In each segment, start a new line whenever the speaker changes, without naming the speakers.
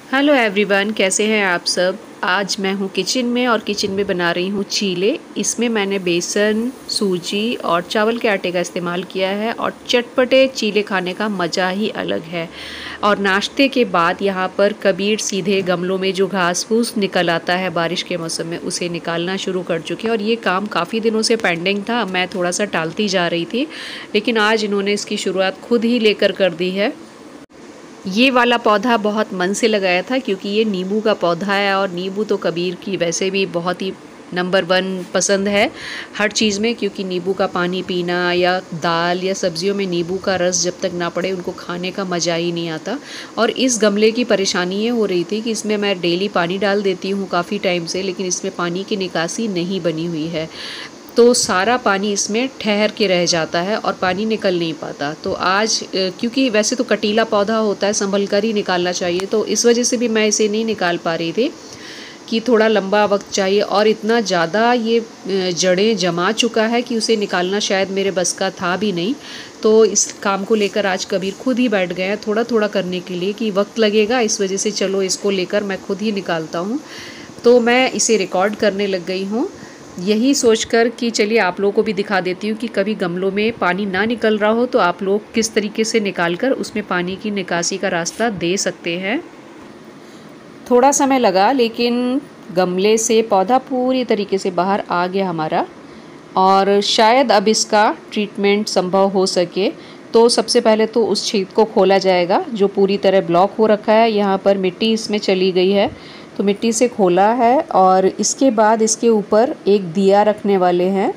Hello everyone, कैसे हैं आप सब। आज मैं हूँ किचन में और किचन में बना रही हूँ चीले। इसमें मैंने बेसन, सूजी और चावल के आटे का इस्तेमाल किया है और चटपटे चीले खाने का मज़ा ही अलग है। और नाश्ते के बाद यहाँ पर कबीर सीधे गमलों में जो घास फूस निकल आता है बारिश के मौसम में, उसे निकालना शुरू कर चुके हैं। और ये काम काफ़ी दिनों से पेंडिंग था, मैं थोड़ा सा टालती जा रही थी, लेकिन आज इन्होंने इसकी शुरुआत खुद ही लेकर कर दी है। ये वाला पौधा बहुत मन से लगाया था क्योंकि ये नींबू का पौधा है और नींबू तो कबीर की वैसे भी बहुत ही नंबर 1 पसंद है हर चीज़ में, क्योंकि नींबू का पानी पीना या दाल या सब्जियों में नींबू का रस जब तक ना पड़े उनको खाने का मज़ा ही नहीं आता। और इस गमले की परेशानी ये हो रही थी कि इसमें मैं डेली पानी डाल देती हूँ काफ़ी टाइम से, लेकिन इसमें पानी की निकासी नहीं बनी हुई है, तो सारा पानी इसमें ठहर के रह जाता है और पानी निकल नहीं पाता। तो आज क्योंकि वैसे तो कटीला पौधा होता है, संभल कर ही निकालना चाहिए, तो इस वजह से भी मैं इसे नहीं निकाल पा रही थी कि थोड़ा लंबा वक्त चाहिए। और इतना ज़्यादा ये जड़ें जमा चुका है कि उसे निकालना शायद मेरे बस का था भी नहीं। तो इस काम को लेकर आज कबीर खुद ही बैठ गए हैं थोड़ा थोड़ा करने के लिए कि वक्त लगेगा, इस वजह से चलो इसको लेकर मैं खुद ही निकालता हूँ। तो मैं इसे रिकॉर्ड करने लग गई हूँ, यही सोचकर कि चलिए आप लोगों को भी दिखा देती हूँ कि कभी गमलों में पानी ना निकल रहा हो तो आप लोग किस तरीके से निकालकर उसमें पानी की निकासी का रास्ता दे सकते हैं। थोड़ा समय लगा, लेकिन गमले से पौधा पूरी तरीके से बाहर आ गया हमारा, और शायद अब इसका ट्रीटमेंट संभव हो सके। तो सबसे पहले तो उस छेद को खोला जाएगा जो पूरी तरह ब्लॉक हो रखा है, यहाँ पर मिट्टी इसमें चली गई है, तो मिट्टी से खोला है। और इसके बाद इसके ऊपर एक दिया रखने वाले हैं,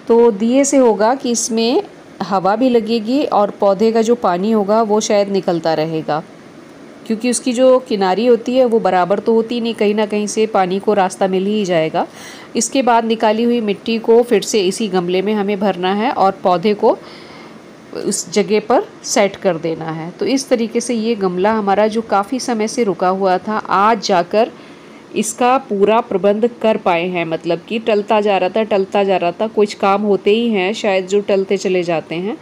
तो दिए से होगा कि इसमें हवा भी लगेगी और पौधे का जो पानी होगा वो शायद निकलता रहेगा, क्योंकि उसकी जो किनारी होती है वो बराबर तो होती नहीं, कहीं ना कहीं से पानी को रास्ता मिल ही जाएगा। इसके बाद निकाली हुई मिट्टी को फिर से इसी गमले में हमें भरना है और पौधे को उस जगह पर सेट कर देना है। तो इस तरीके से ये गमला हमारा जो काफ़ी समय से रुका हुआ था, आज जाकर इसका पूरा प्रबंध कर पाए हैं। मतलब कि टलता जा रहा था, कुछ काम होते ही हैं शायद जो टलते चले जाते हैं।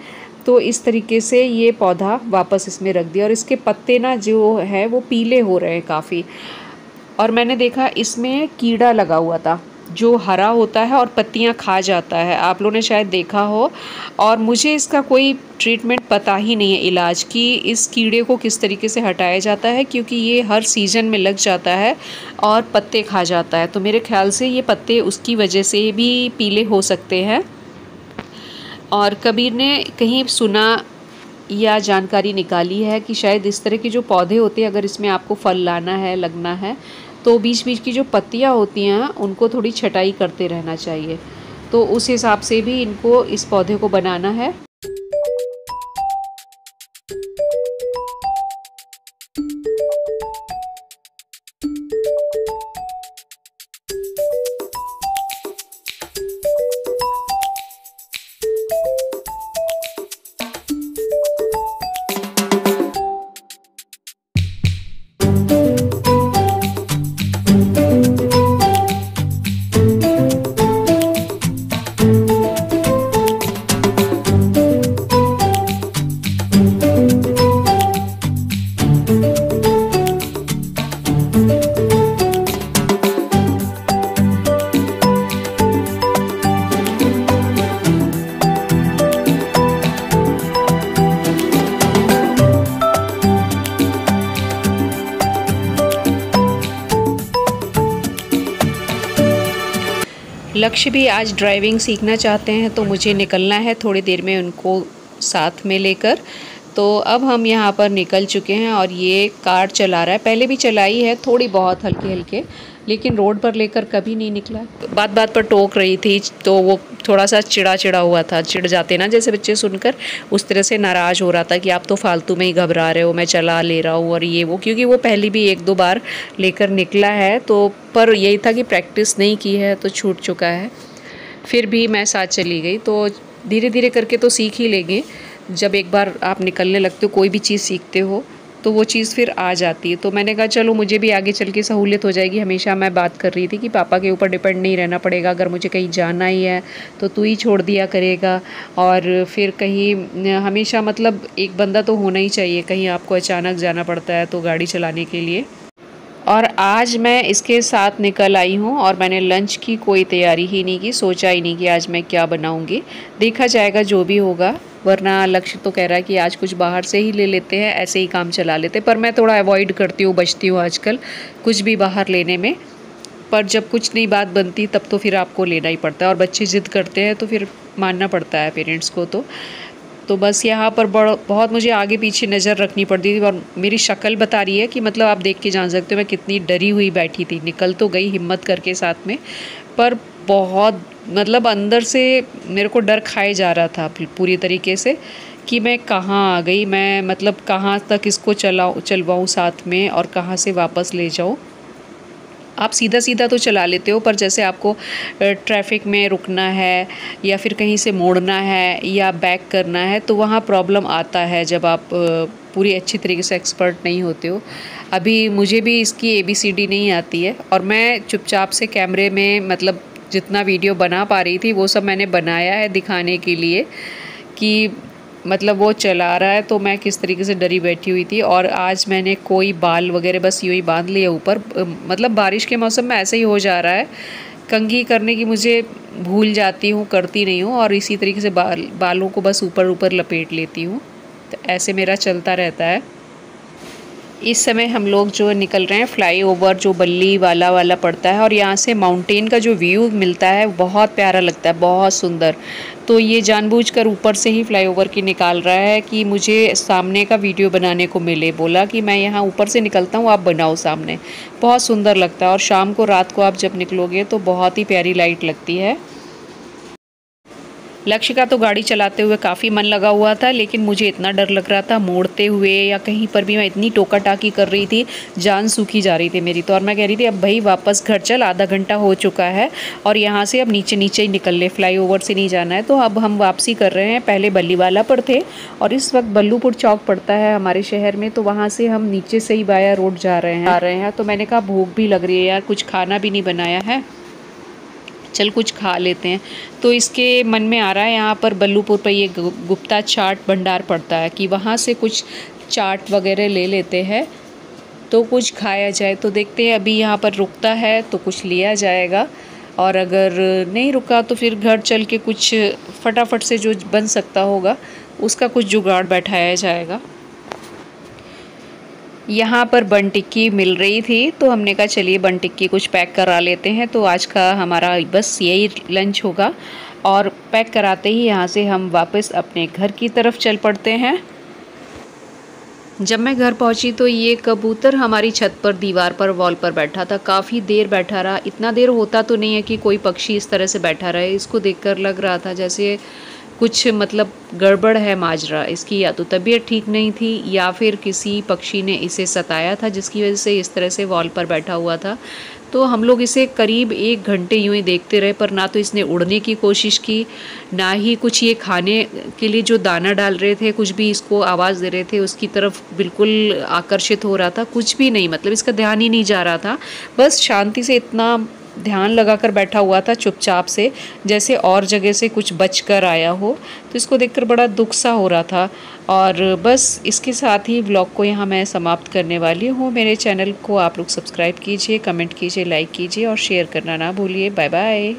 तो इस तरीके से ये पौधा वापस इसमें रख दिया, और इसके पत्ते ना जो है वो पीले हो रहे हैं काफ़ी। और मैंने देखा इसमें कीड़ा लगा हुआ था जो हरा होता है और पत्तियां खा जाता है, आप लोगों ने शायद देखा हो। और मुझे इसका कोई ट्रीटमेंट पता ही नहीं है, इलाज कि इस कीड़े को किस तरीके से हटाया जाता है, क्योंकि ये हर सीज़न में लग जाता है और पत्ते खा जाता है। तो मेरे ख्याल से ये पत्ते उसकी वजह से भी पीले हो सकते हैं। और कबीर ने कहीं सुना या जानकारी निकाली है कि शायद इस तरह के जो पौधे होते हैं, अगर इसमें आपको फल लाना है, लगना है, तो बीच बीच की जो पत्तियां होती हैं उनको थोड़ी छटाई करते रहना चाहिए। तो उस हिसाब से भी इनको, इस पौधे को बनाना है। लक्ष्य भी आज ड्राइविंग सीखना चाहते हैं, तो मुझे निकलना है थोड़ी देर में उनको साथ में लेकर। तो अब हम यहाँ पर निकल चुके हैं और ये कार चला रहा है, पहले भी चलाई है थोड़ी बहुत हल्के हल्के, लेकिन रोड पर लेकर कभी नहीं निकला। बात बात पर टोक रही थी, तो वो थोड़ा सा चिड़ा हुआ था, चिढ़ जाते ना जैसे बच्चे सुनकर, उस तरह से नाराज़ हो रहा था कि आप तो फालतू में ही घबरा रहे हो, मैं चला ले रहा हूँ और ये वो, क्योंकि वो पहले भी 1-2 बार लेकर निकला है, तो पर यही था कि प्रैक्टिस नहीं की है तो छूट चुका है। फिर भी मैं साथ चली गई, तो धीरे धीरे करके तो सीख ही लेंगे। जब एक बार आप निकलने लगते हो, कोई भी चीज़ सीखते हो, तो वो चीज़ फिर आ जाती है। तो मैंने कहा चलो मुझे भी आगे चल के सहूलियत हो जाएगी। हमेशा मैं बात कर रही थी कि पापा के ऊपर डिपेंड नहीं रहना पड़ेगा, अगर मुझे कहीं जाना ही है तो तू ही छोड़ दिया करेगा। और फिर कहीं हमेशा मतलब एक बंदा तो होना ही चाहिए, कहीं आपको अचानक जाना पड़ता है तो गाड़ी चलाने के लिए। और आज मैं इसके साथ निकल आई हूँ और मैंने लंच की कोई तैयारी ही नहीं की, सोचा ही नहीं कि आज मैं क्या बनाऊँगी। देखा जाएगा जो भी होगा, वरना लक्ष्य तो कह रहा है कि आज कुछ बाहर से ही ले लेते हैं, ऐसे ही काम चला लेते हैं। पर मैं थोड़ा अवॉइड करती हूँ, बचती हूँ आजकल कुछ भी बाहर लेने में। पर जब कुछ नई बात बनती तब तो फिर आपको लेना ही पड़ता है, और बच्चे ज़िद करते हैं तो फिर मानना पड़ता है पेरेंट्स को। तो बस यहाँ पर बहुत मुझे आगे पीछे नज़र रखनी पड़ती थी, और मेरी शक्ल बता रही है कि मतलब आप देख के जान सकते हो मैं कितनी डरी हुई बैठी थी। निकल तो गई हिम्मत करके साथ में, पर बहुत मतलब अंदर से मेरे को डर खाए जा रहा था पूरी तरीके से कि मैं कहाँ आ गई, मैं मतलब कहाँ तक इसको चलवाऊँ साथ में, और कहाँ से वापस ले जाऊँ। आप सीधा सीधा तो चला लेते हो, पर जैसे आपको ट्रैफिक में रुकना है या फिर कहीं से मोड़ना है या बैक करना है, तो वहाँ प्रॉब्लम आता है जब आप पूरी अच्छी तरीके से एक्सपर्ट नहीं होते हो। अभी मुझे भी इसकी ABCD नहीं आती है, और मैं चुपचाप से कैमरे में मतलब जितना वीडियो बना पा रही थी वो सब मैंने बनाया है दिखाने के लिए कि मतलब वो चला रहा है तो मैं किस तरीके से डरी बैठी हुई थी। और आज मैंने कोई बाल वगैरह बस यूँ ही बांध लिया ऊपर, मतलब बारिश के मौसम में ऐसे ही हो जा रहा है, कंघी करने की मुझे भूल जाती हूँ, करती नहीं हूँ, और इसी तरीके से बालों को बस ऊपर ऊपर लपेट लेती हूँ। तो ऐसे मेरा चलता रहता है। इस समय हम लोग जो निकल रहे हैं फ्लाईओवर जो बल्ली वाला पड़ता है, और यहाँ से माउंटेन का जो व्यू मिलता है बहुत प्यारा लगता है, बहुत सुंदर। तो ये जानबूझकर ऊपर से ही फ्लाईओवर की निकाल रहा है कि मुझे सामने का वीडियो बनाने को मिले। बोला कि मैं यहाँ ऊपर से निकलता हूँ, आप बनाओ सामने, बहुत सुंदर लगता है। और शाम को रात को आप जब निकलोगे तो बहुत ही प्यारी लाइट लगती है। लक्ष्य का तो गाड़ी चलाते हुए काफ़ी मन लगा हुआ था, लेकिन मुझे इतना डर लग रहा था मोड़ते हुए या कहीं पर भी, मैं इतनी टोका टाकी कर रही थी, जान सूखी जा रही थी मेरी तो। और मैं कह रही थी अब भाई वापस घर चल, आधा घंटा हो चुका है और यहाँ से अब नीचे नीचे ही निकल ले, फ्लाईओवर से नहीं जाना है। तो अब हम वापसी कर रहे हैं। पहले बल्लीवाला पर थे और इस वक्त बल्लूपुर चौक पड़ता है हमारे शहर में, तो वहाँ से हम नीचे से ही बाया रोड जा रहे हैं। तो मैंने कहा भूख भी लग रही है यार, कुछ खाना भी नहीं बनाया है, चल कुछ खा लेते हैं। तो इसके मन में आ रहा है यहाँ पर बल्लूपुर पर ये गुप्ता चाट भंडार पड़ता है कि वहाँ से कुछ चाट वगैरह ले लेते हैं तो कुछ खाया जाए। तो देखते हैं, अभी यहाँ पर रुकता है तो कुछ लिया जाएगा, और अगर नहीं रुका तो फिर घर चल के कुछ फटाफट से जो बन सकता होगा उसका कुछ जुगाड़ बैठाया जाएगा। यहाँ पर बन टिक्की मिल रही थी तो हमने कहा चलिए बन टिक्की कुछ पैक करा लेते हैं। तो आज का हमारा बस यही लंच होगा, और पैक कराते ही यहाँ से हम वापस अपने घर की तरफ चल पड़ते हैं। जब मैं घर पहुँची तो ये कबूतर हमारी छत पर दीवार पर वॉल पर बैठा था, काफ़ी देर बैठा रहा। इतना देर होता तो नहीं है कि कोई पक्षी इस तरह से बैठा रहे। इसको देखकर लग रहा था जैसे कुछ मतलब गड़बड़ है माजरा इसकी, या तो तबीयत ठीक नहीं थी या फिर किसी पक्षी ने इसे सताया था जिसकी वजह से इस तरह से वॉल पर बैठा हुआ था। तो हम लोग इसे करीब 1 घंटे यूँ ही देखते रहे, पर ना तो इसने उड़ने की कोशिश की, ना ही कुछ ये खाने के लिए जो दाना डाल रहे थे, कुछ भी इसको आवाज़ दे रहे थे उसकी तरफ बिल्कुल आकर्षित हो रहा था, कुछ भी नहीं। मतलब इसका ध्यान ही नहीं जा रहा था, बस शांति से इतना ध्यान लगाकर बैठा हुआ था चुपचाप से, जैसे और जगह से कुछ बच कर आया हो। तो इसको देखकर बड़ा दुख सा हो रहा था। और बस इसके साथ ही व्लॉग को यहाँ मैं समाप्त करने वाली हूँ। मेरे चैनल को आप लोग सब्सक्राइब कीजिए, कमेंट कीजिए, लाइक कीजिए और शेयर करना ना भूलिए। Bye bye.